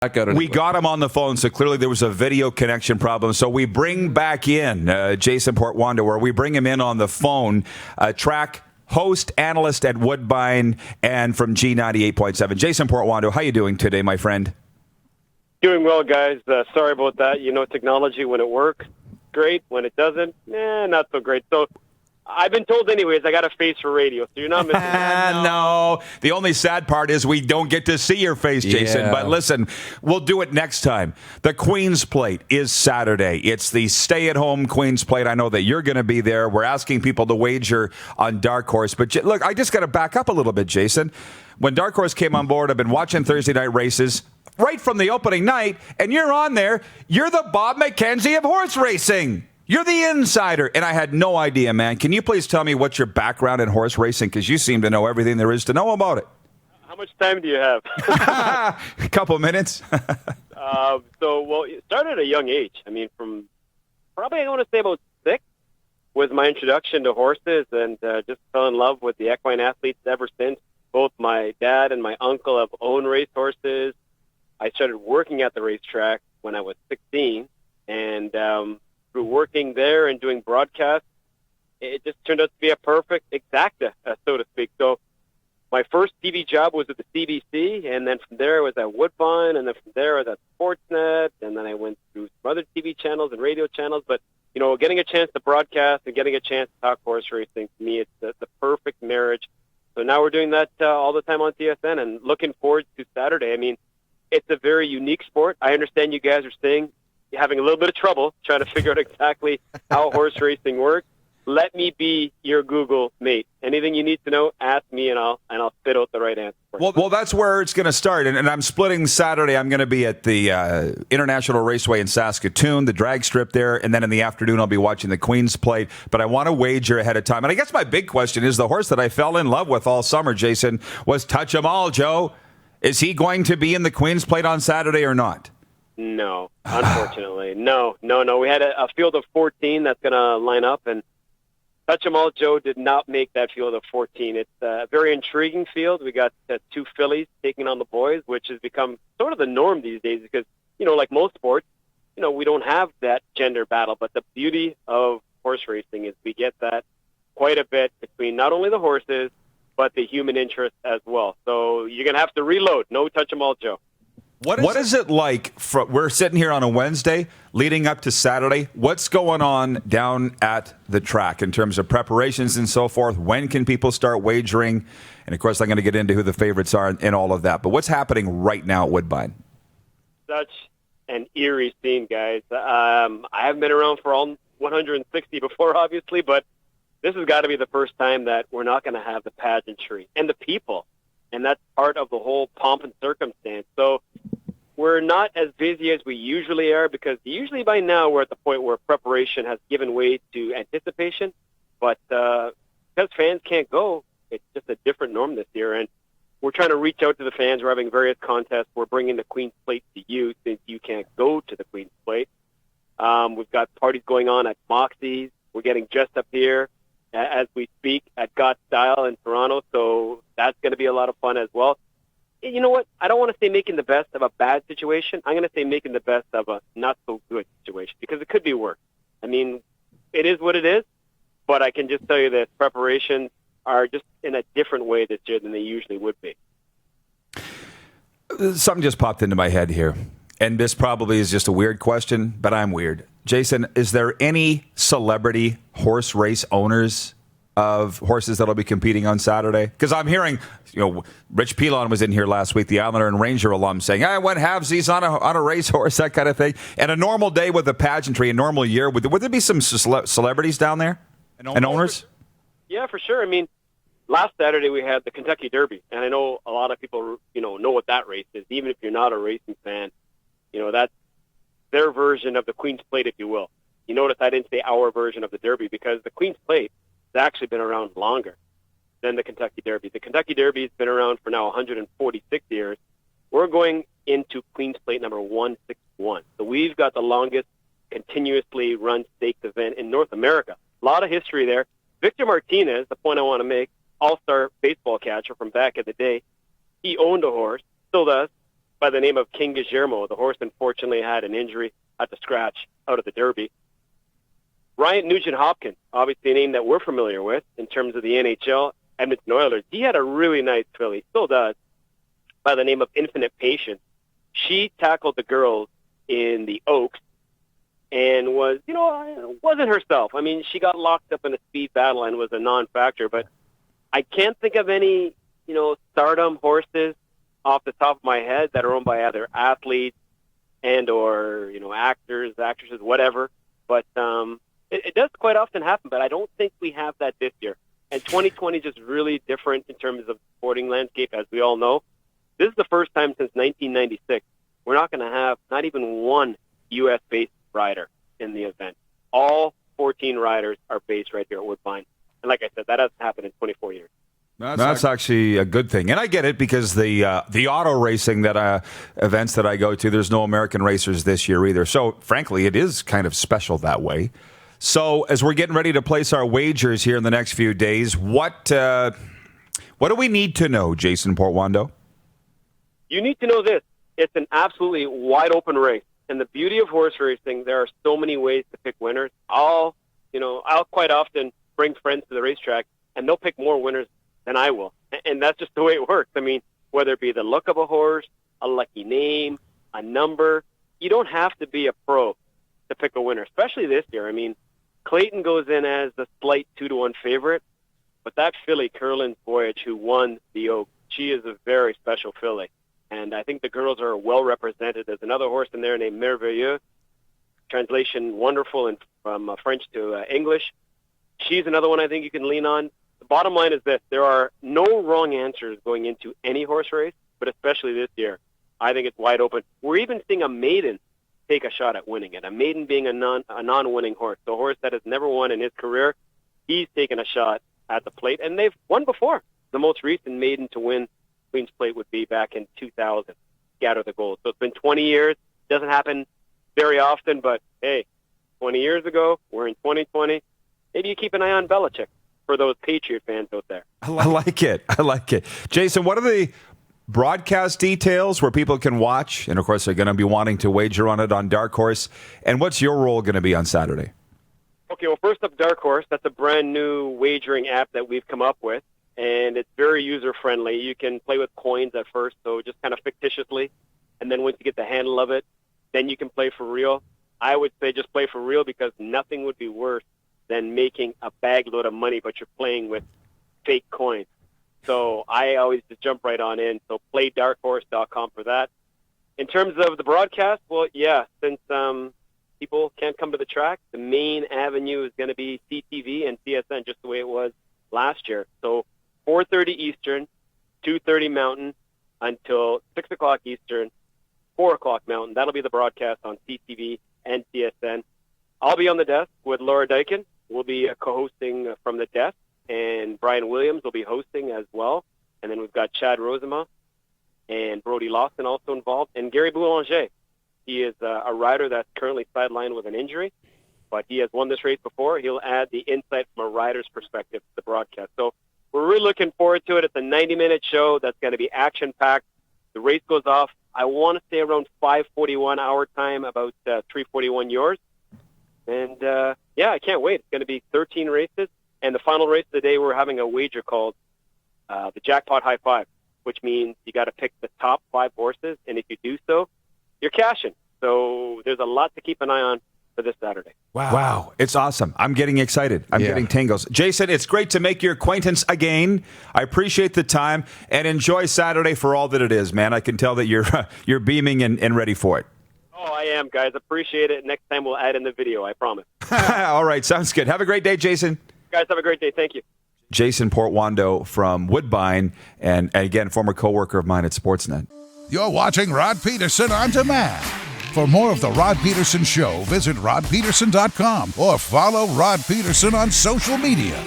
We got him on the phone, so clearly there was a video connection problem. So we bring back in Jason Portuondo, where we bring him in on the phone, track host, analyst at Woodbine, and from G98.7. Jason Portuondo, how you doing today, my friend? Doing well, guys. Sorry about that. You know, technology, when it works, great. When it doesn't, not so great. So I've been told anyways, I got a face for radio, so you're not missing that. No. The only sad part is we don't get to see your face, Jason. Yeah. But listen, we'll do it next time. The Queen's Plate is Saturday. It's the stay-at-home Queen's Plate. I know that you're going to be there. We're asking people to wager on DarkHorse. But look, I just got to back up a little bit, Jason. When DarkHorse came on board, I've been watching Thursday night races right from the opening night, and you're on there. You're the Bob McKenzie of horse racing. You're the insider, and I had no idea, man. Can you please tell me what's your background in horse racing? Because you seem to know everything there is to know about it. How much time do you have? A couple of minutes. Well, it started at a young age. I mean, from probably, I want to say about 6 was my introduction to horses, and just fell in love with the equine athletes ever since. Both my dad and my uncle have owned race horses. I started working at the racetrack when I was 16, and through working there and doing broadcasts, it just turned out to be a perfect exacta, so to speak. So my first TV job was at the CBC, and then from there I was at Woodbine, and then from there I was at Sportsnet, and then I went through some other TV channels and radio channels. But, you know, getting a chance to broadcast and getting a chance to talk horse racing, to me, it's the perfect marriage. So now we're doing that all the time on TSN, and looking forward to Saturday. I mean, it's a very unique sport. I understand you guys are saying you're having a little bit of trouble trying to figure out exactly how horse racing works. Let me be your Google mate. Anything you need to know, ask me, and I'll spit out the right answer for you. Well, that's where it's going to start. And I'm splitting Saturday. I'm going to be at the International Raceway in Saskatoon, the drag strip there. And then in the afternoon, I'll be watching the Queen's Plate. But I want to wager ahead of time. And I guess my big question is the horse that I fell in love with all summer, Jason, was Touch 'Em All, Joe. Is he going to be in the Queen's Plate on Saturday or not? No, unfortunately. No. We had a field of 14 that's going to line up, and Touch 'Em All Joe did not make that field of 14. It's a very intriguing field. We got 2 fillies taking on the boys, which has become sort of the norm these days because, you know, like most sports, you know, we don't have that gender battle. But the beauty of horse racing is we get that quite a bit between not only the horses, but the human interest as well. So you're going to have to reload. No Touch 'Em All Joe. What is it like? We're sitting here on a Wednesday leading up to Saturday. What's going on down at the track in terms of preparations and so forth? When can people start wagering? And, of course, I'm going to get into who the favorites are and all of that. But what's happening right now at Woodbine? Such an eerie scene, guys. I haven't been around for all 160 before, obviously, but this has got to be the first time that we're not going to have the pageantry and the people. And that's part of the whole pomp and circumstance. So we're not as busy as we usually are because usually by now we're at the point where preparation has given way to anticipation. But because fans can't go, it's just a different norm this year. And we're trying to reach out to the fans. We're having various contests. We're bringing the Queen's Plate to you since you can't go to the Queen's Plate. We've got parties going on at Moxie's. We're getting dressed up here as we speak at Got Style in Toronto, so that's going to be a lot of fun as well. You know what? I don't want to say making the best of a bad situation. I'm going to say making the best of a not-so-good situation because it could be worse. I mean, it is what it is, but I can just tell you that preparations are just in a different way this year than they usually would be. Something just popped into my head here, and this probably is just a weird question, but I'm weird. Jason, is there any celebrity horse race owners of horses that'll be competing on Saturday? Because I'm hearing, you know, Rich Pilon was in here last week, the Islander and Ranger alum, saying, I went halvesies on a racehorse, that kind of thing. And a normal day with the pageantry, a normal year, would there be some celebrities down there and owners? Yeah, for sure. I mean, last Saturday we had the Kentucky Derby, and I know a lot of people, you know what that race is. Even if you're not a racing fan, you know, that's their version of the Queen's Plate, if you will. You notice I didn't say our version of the Derby because the Queen's Plate has actually been around longer than the Kentucky Derby. The Kentucky Derby has been around for now 146 years. We're going into Queen's Plate number 161. So we've got the longest continuously run stakes event in North America. A lot of history there. Victor Martinez, the point I want to make, all-star baseball catcher from back in the day, he owned a horse, still does, by the name of King Guillermo. The horse unfortunately had an injury, had to scratch out of the Derby. Ryan Nugent-Hopkins, obviously a name that we're familiar with in terms of the NHL, Edmonton Oilers. He had a really nice filly, still does, by the name of Infinite Patience. She tackled the girls in the Oaks and wasn't herself. I mean, she got locked up in a speed battle and was a non-factor, but I can't think of any, stardom horses off the top of my head that are owned by either athletes and or, actors, actresses, whatever. But it does quite often happen, but I don't think we have that this year. And 2020 is just really different in terms of the sporting landscape, as we all know. This is the first time since 1996 we're not going to have not even one U.S.-based rider in the event. All 14 riders are based right here at Woodbine. And like I said, that hasn't happened in 24 years. That's actually a good thing. And I get it because the auto racing events that I go to, there's no American racers this year either. So, frankly, it is kind of special that way. So, as we're getting ready to place our wagers here in the next few days, what do we need to know, Jason Portuondo? You need to know this. It's an absolutely wide open race. And the beauty of horse racing, there are so many ways to pick winners. I'll quite often bring friends to the racetrack, and they'll pick more winners than I will. And that's just the way it works. I mean, whether it be the look of a horse, a lucky name, a number, you don't have to be a pro to pick a winner, especially this year. I mean, Clayton goes in as the slight 2-1 favorite, but that filly, Curlin's Voyage, who won the Oak, she is a very special filly. And I think the girls are well represented. There's another horse in there named Merveilleux, translation wonderful and from French to English. She's another one I think you can lean on. The bottom line is this. There are no wrong answers going into any horse race, but especially this year. I think it's wide open. We're even seeing a maiden take a shot at winning it. A maiden being a non-winning horse. The horse that has never won in his career, he's taken a shot at the plate, and they've won before. The most recent maiden to win Queen's Plate would be back in 2000, Scatter the Gold. So it's been 20 years. Doesn't happen very often, but hey, 20 years ago, we're in 2020. Maybe you keep an eye on Belichick for those Patriot fans out there. I like it. Jason, what are the broadcast details where people can watch? And, of course, they're going to be wanting to wager on it on Dark Horse. And what's your role going to be on Saturday? Okay, well, first up, Dark Horse. That's a brand new wagering app that we've come up with. And it's very user-friendly. You can play with coins at first, so just kind of fictitiously. And then once you get the handle of it, then you can play for real. I would say just play for real because nothing would be worse than making a bag load of money, but you're playing with fake coins. So I always just jump right on in. So play darkhorse.com for that. In terms of the broadcast, well, yeah, since people can't come to the track, the main avenue is going to be CTV and CSN, just the way it was last year. So 4:30 Eastern, 2:30 Mountain, until 6 o'clock Eastern, 4 o'clock Mountain. That'll be the broadcast on CTV and CSN. I'll be on the desk with Laura Dykin. We'll be co-hosting from the desk, and Brian Williams will be hosting as well. And then we've got Chad Rosema and Brody Lawson also involved, and Gary Boulanger. He is a rider that's currently sidelined with an injury, but he has won this race before. He'll add the insight from a rider's perspective to the broadcast. So we're really looking forward to it. It's a 90-minute show that's going to be action-packed. The race goes off, I want to say, around 5:41 our time, about 3:41 yours. And, yeah, I can't wait. It's going to be 13 races. And the final race of the day, we're having a wager called the Jackpot High Five, which means you got to pick the top 5 horses. And if you do so, you're cashing. So there's a lot to keep an eye on for this Saturday. Wow. It's awesome. I'm getting excited. I'm getting tingles. Jason, it's great to make your acquaintance again. I appreciate the time and enjoy Saturday for all that it is, man. I can tell that you're beaming and ready for it. Oh, I am, guys. Appreciate it. Next time we'll add in the video, I promise. All right. Sounds good. Have a great day, Jason. Guys, have a great day. Thank you. Jason Portuondo from Woodbine, and again, former co-worker of mine at Sportsnet. You're watching Rod Pedersen On Demand. For more of The Rod Pedersen Show, visit rodpedersen.com or follow Rod Pedersen on social media.